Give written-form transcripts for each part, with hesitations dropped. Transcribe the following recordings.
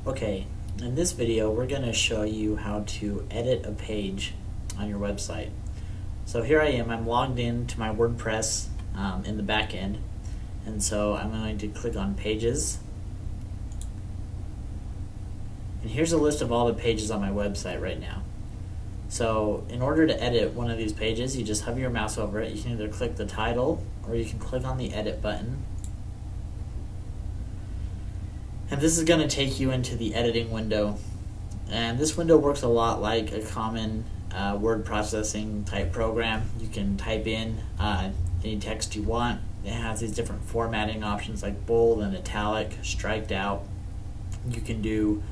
Okay, in this video we're going to show you how to edit a page on your website. So here I am, I'm logged in to my WordPress in the back end, and so I'm going to click on Pages. And here's a list of all the pages on my website right now. So in order to edit one of these pages, you just hover your mouse over it. You can either click the title or you can click on the edit button. And this is going to take you into the editing window. And this window works a lot like a common word processing type program. You can type in any text you want. It has these different formatting options like bold and italic, striked out. You can do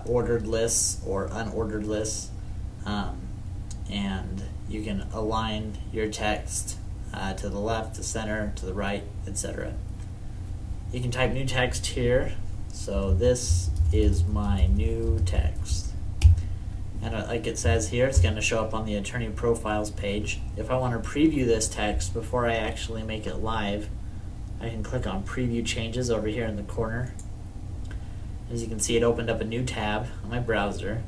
ordered lists or unordered lists. And you can align your text to the left, the center, to the right, etc. You can type new text here. So this is my new text. And like it says here, it's going to show up on the attorney profiles page. If I want to preview this text before I actually make it live, I can click on preview changes over here in the corner. As you can see, it opened up a new tab on my browser.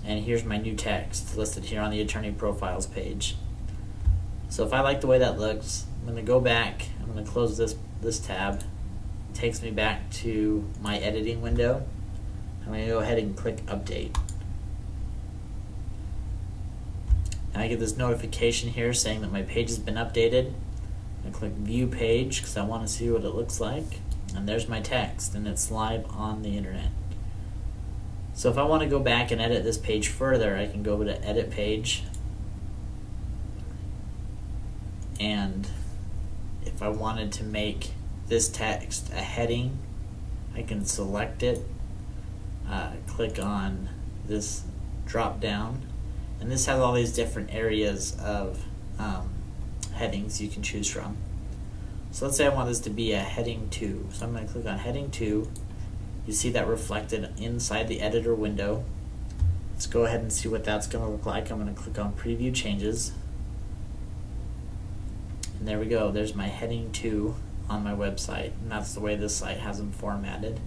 And here's my new text listed here on the attorney profiles page. So if I like the way that looks, I'm going to go back, I'm going to close this tab. It takes me back to my editing window. I'm going to go ahead and click update. And I get this notification here saying that my page has been updated. I click view page because I want to see what it looks like. And there's my text, and it's live on the internet. So if I want to go back and edit this page further, I can go to edit page. And if I wanted to make this text a heading, I can select it, click on this drop down, and this has all these different areas of headings you can choose from. So let's say I want this to be a heading 2. So I'm going to click on heading 2. You see that reflected inside the editor window. Let's go ahead and see what that's going to look like. I'm going to click on preview changes. And there we go. There's my heading 2 on my website. And that's the way this site has them formatted.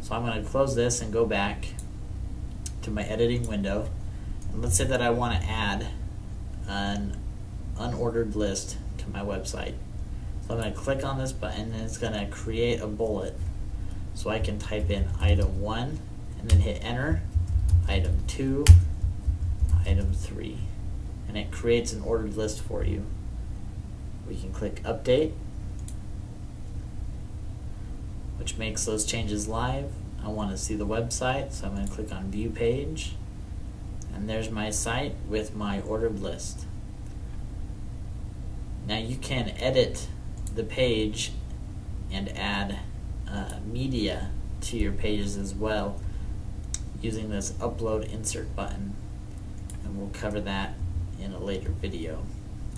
So I'm going to close this and go back to my editing window. And let's say that I want to add an unordered list to my website. So I'm going to click on this button and it's going to create a bullet. So I can type in item 1 and then hit enter, item 2, item 3, and it creates an ordered list for you. We can click update, which makes those changes live. I want to see the website, so I'm going to click on view page, and there's my site with my ordered list. Now you can edit the page and add media to your pages as well using this upload insert button, and we'll cover that in a later video.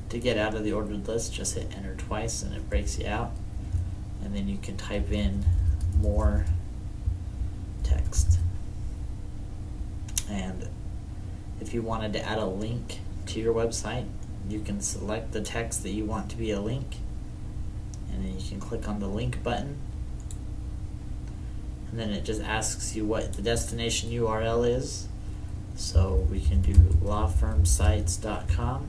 To get out of the ordered list, just hit enter twice and it breaks you out, and then you can type in more text. And if you wanted to add a link to your website, you can select the text that you want to be a link, and then you can click on the link button. And then it just asks you what the destination URL is. So we can do lawfirmsites.com.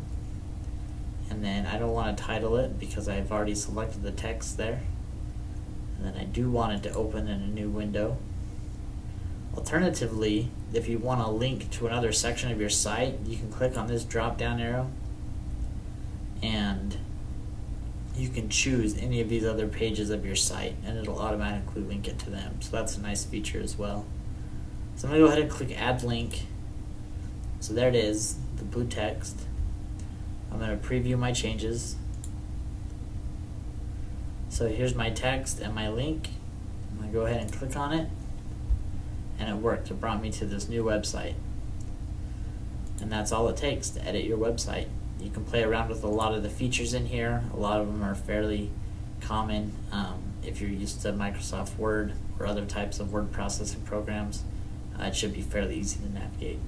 And then I don't want to title it because I've already selected the text there. And then I do want it to open in a new window. Alternatively, if you want to link to another section of your site, you can click on this drop down arrow and you can choose any of these other pages of your site and it'll automatically link it to them. So that's a nice feature as well. So I'm going to go ahead and click add link. So there it is, the blue text. I'm going to preview my changes. So here's my text and my link. I'm going to go ahead and click on it, and it worked. It brought me to this new website. And that's all it takes to edit your website. You can play around with a lot of the features in here. A lot of them are fairly common if you're used to Microsoft Word or other types of word processing programs. It should be fairly easy to navigate.